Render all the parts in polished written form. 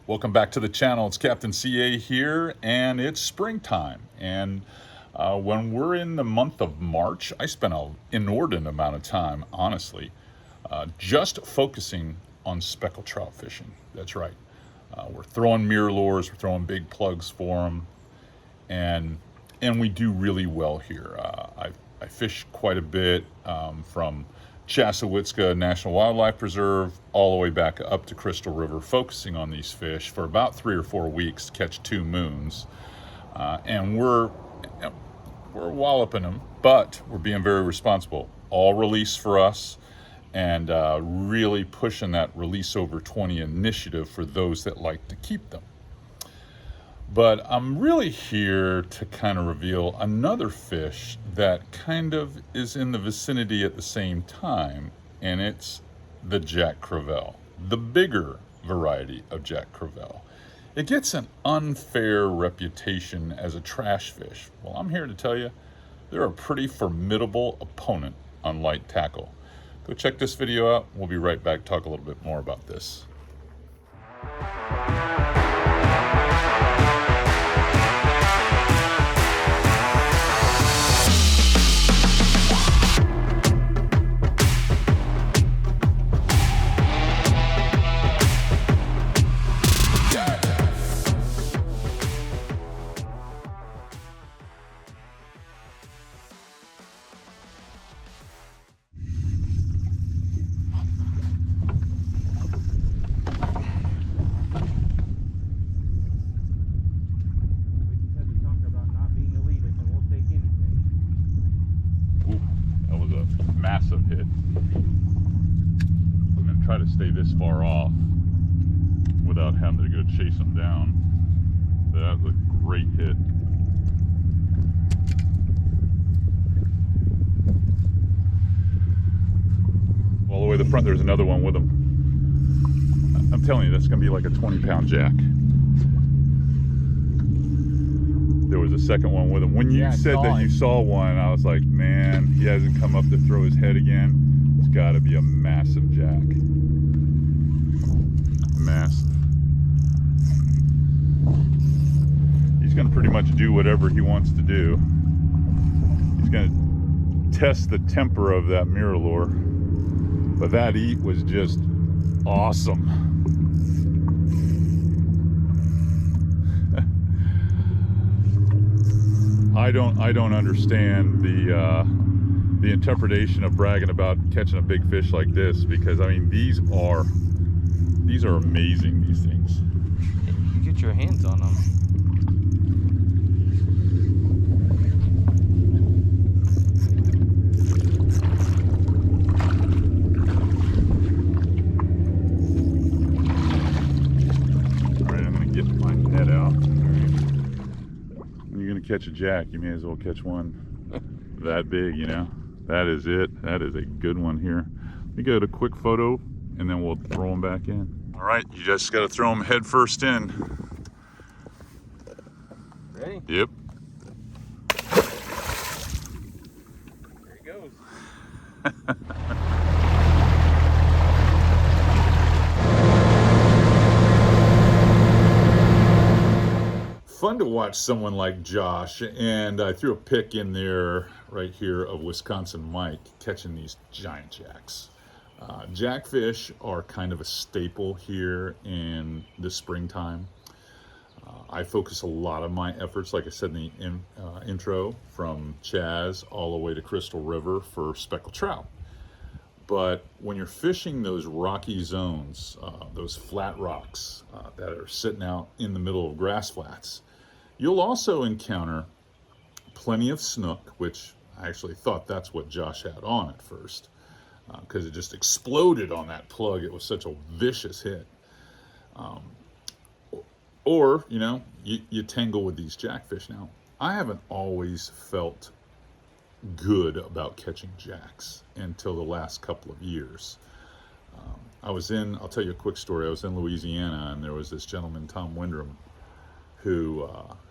Welcome back to the channel. It's Captain CA here, and it's springtime. And when we're in the month of March, I spent an inordinate amount of time, honestly, just focusing on speckled trout fishing. That's right. We're throwing Mirrolures, we're throwing big plugs for them, and we do really well here. I fish quite a bit from Chassahowitzka National Wildlife Preserve all the way back up to Crystal River, focusing on these fish for about 3 or 4 weeks to catch 2 moons. And we're walloping them, but we're being very responsible. All release for us, and really pushing that release over 20 initiative for those that like to keep them. But I'm really here to kind of reveal another fish that kind of is in the vicinity at the same time, and it's the Jack Crevalle, the bigger variety of Jack Crevalle. It gets an unfair reputation as a trash fish. Well, I'm here to tell you they're a pretty formidable opponent on light tackle. Go check this video out. We'll be right back to talk a little bit more about this. Massive hit. I'm going to try to stay this far off without having to go chase them down. That was a great hit. All the way to the front, there's another one with them. I'm telling you, that's going to be like a 20-pound jack. There was a second one with him. When you said that you saw one, I was like, man, he hasn't come up to throw his head again. It's got to be a massive jack. Massive. He's going to pretty much do whatever he wants to do. He's going to test the temper of that Mirrolure. But that eat was just awesome. I don't understand the interpretation of bragging about catching a big fish like this, because I mean these are amazing, these things. You get your hands on them. All right, I'm gonna get my net out. Catch a jack, you may as well catch one that big, you know. That is it. That is a good one here. We got a quick photo and then we'll throw them back in. All right, you just got to throw them head first in. Ready? Yep. There he goes. Fun to watch someone like Josh, and I threw a pic in there right here of Wisconsin Mike catching these giant jacks. Jackfish are kind of a staple here in the springtime. I focus a lot of my efforts, like I said in the intro, from Chaz all the way to Crystal River for speckled trout. But when you're fishing those rocky zones, those flat rocks that are sitting out in the middle of grass flats, you'll also encounter plenty of snook, which I actually thought that's what Josh had on at first, because it just exploded on that plug. It was such a vicious hit. Or, you know, you tangle with these jackfish. Now, I haven't always felt good about catching jacks until the last couple of years. I'll tell you a quick story. I was in Louisiana, and there was this gentleman, Tom Windrum, who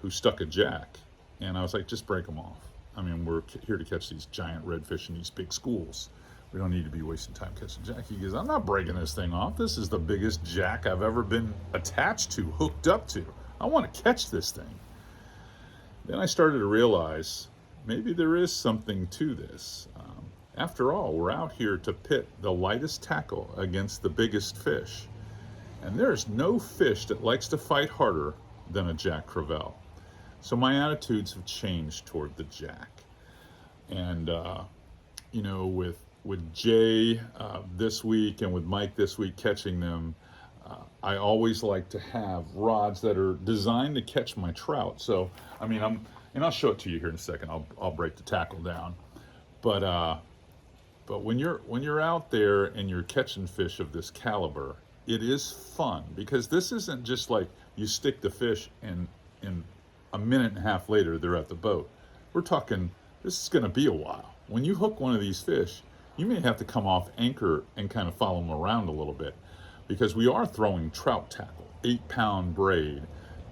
stuck a jack, and I was like, just break them off. I mean, we're here to catch these giant redfish in these big schools. We don't need to be wasting time catching jack. He goes, I'm not breaking this thing off. This is the biggest jack I've ever been attached to, hooked up to. I want to catch this thing. Then I started to realize maybe there is something to this. After all, we're out here to pit the lightest tackle against the biggest fish. And there's no fish that likes to fight harder than a jack crevalle. So my attitudes have changed toward the jack. And, you know, with Jay this week and with Mike this week catching them, I always like to have rods that are designed to catch my trout. So, I mean, and I'll show it to you here in a second. I'll break the tackle down. But when you're out there and you're catching fish of this caliber, it is fun, because this isn't just like you stick the fish and in a minute and a half later they're at the boat. We're talking, this is going to be a while. When you hook one of these fish, you may have to come off anchor and kind of follow them around a little bit, because we are throwing trout tackle, 8-pound braid,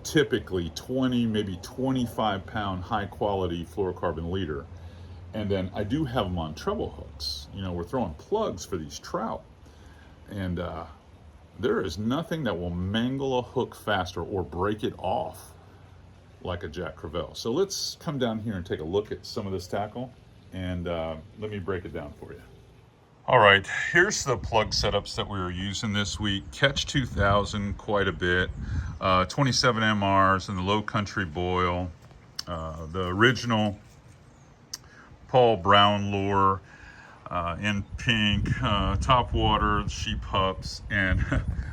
typically 20, maybe 25-pound high quality fluorocarbon leader. And then I do have them on treble hooks. You know, we're throwing plugs for these trout. And there is nothing that will mangle a hook faster or break it off like a jack crevalle. So let's come down here and take a look at some of this tackle, and let me break it down for you. All right, here's the plug setups that we were using this week. Catch 2000 quite a bit, 27 MRs and the Low Country Boil, the original Paul Brown lure in pink, top water, sheep hups, and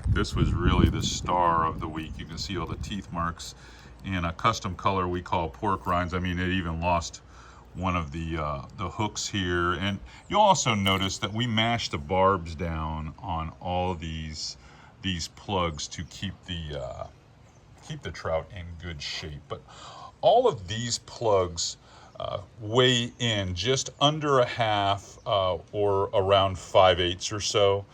this was really the star of the week. You can see all the teeth marks in a custom color we call pork rinds. I mean, it even lost one of the hooks here. And you'll also notice that we mashed the barbs down on all these plugs to keep the trout in good shape. But all of these plugs weigh in just under a half or around 5/8 or so,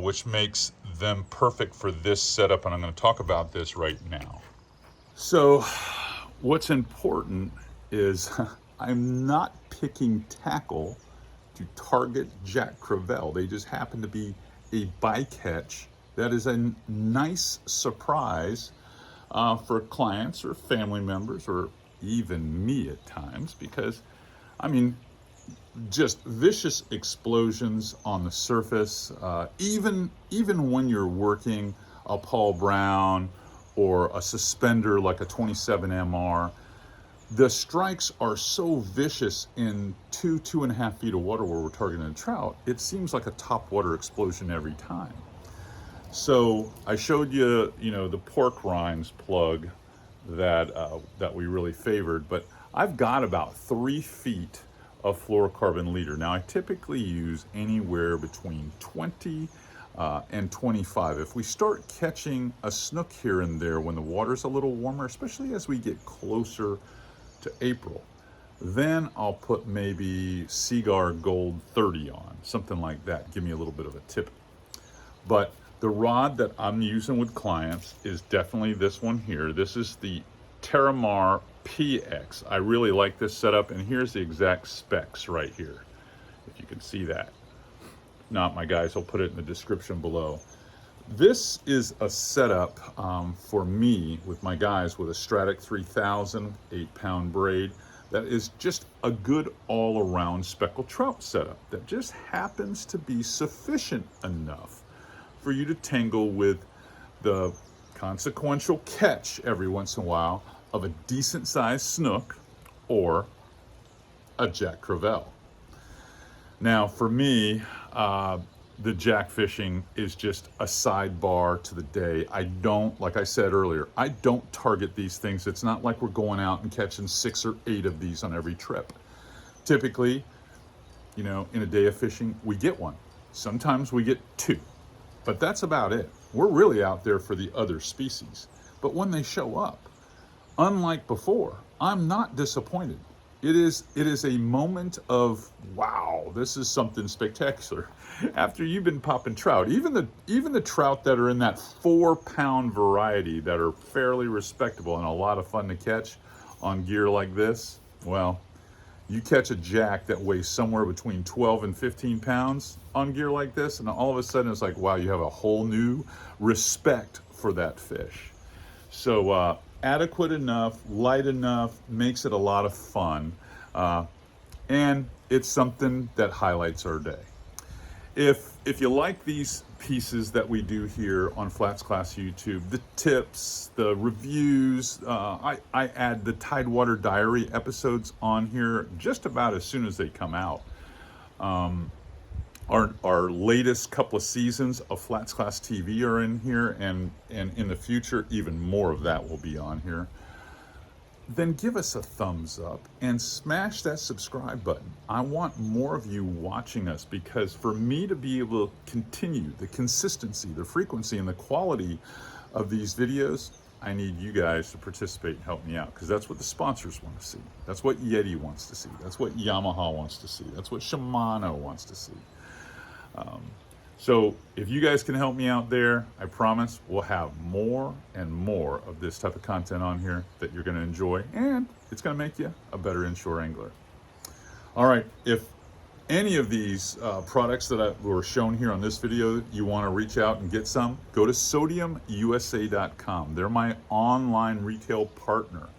which makes them perfect for this setup, and I'm going to talk about this right now. So what's important is I'm not picking tackle to target jack crevalle. They just happen to be a bycatch that is a nice surprise for clients or family members, or even me at times, because I mean, just vicious explosions on the surface, even when you're working a Paul Brown or a suspender like a 27 MR, the strikes are so vicious in 2.5 feet of water where we're targeting a trout, it seems like a top water explosion every time. So I showed you, the pork rinds plug that we really favored, but I've got about 3 feet of fluorocarbon leader. Now I typically use anywhere between 20 and 25. If we start catching a snook here and there when the water's a little warmer, especially as we get closer to April, then I'll put maybe Seagar Gold 30 on, something like that. Give me a little bit of a tip. But the rod that I'm using with clients is definitely this one here. This is the Terramar PX. I really like this setup, and here's the exact specs right here, if you can see that. If not, my guys will put it in the description below. This is a setup for me with my guys with a Stratic 3000 8-pound braid that is just a good all-around speckled trout setup that just happens to be sufficient enough for you to tangle with the consequential catch every once in a while of a decent sized snook or a jack crevalle. Now for me, the jack fishing is just a sidebar to the day. I don't, like I said earlier, I don't target these things. It's not like we're going out and catching 6 or 8 of these on every trip. Typically, in a day of fishing, we get 1. Sometimes we get 2. But that's about it. We're really out there for the other species. But when they show up, unlike before, I'm not disappointed. It is a moment of, wow, this is something spectacular. After you've been popping trout, even the trout that are in that 4-pound variety that are fairly respectable and a lot of fun to catch on gear like this, well, You catch a jack that weighs somewhere between 12 and 15 pounds on gear like this, and all of a sudden it's like, wow, you have a whole new respect for that fish. So adequate enough, light enough, makes it a lot of fun, and it's something that highlights our day. If you like these pieces that we do here on FlatsClass YouTube, the tips, the reviews, I add the Tidewater Diary episodes on here just about as soon as they come out. Our latest couple of seasons of FlatsClass TV are in here, and in the future, even more of that will be on here. Then give us a thumbs up and smash that subscribe button. I want more of you watching us, because for me to be able to continue the consistency, the frequency, and the quality of these videos, I need you guys to participate and help me out, because that's what the sponsors want to see. That's what Yeti wants to see. That's what Yamaha wants to see. That's what Shimano wants to see. So if you guys can help me out there, I promise we'll have more and more of this type of content on here that you're going to enjoy, and it's going to make you a better inshore angler. All right, if any of these products that were shown here on this video, you want to reach out and get some, go to sodiumusa.com. They're my online retail partner,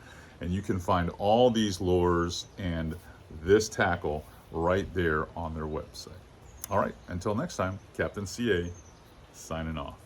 and you can find all these lures and this tackle right there on their website. All right, until next time, Captain CA signing off.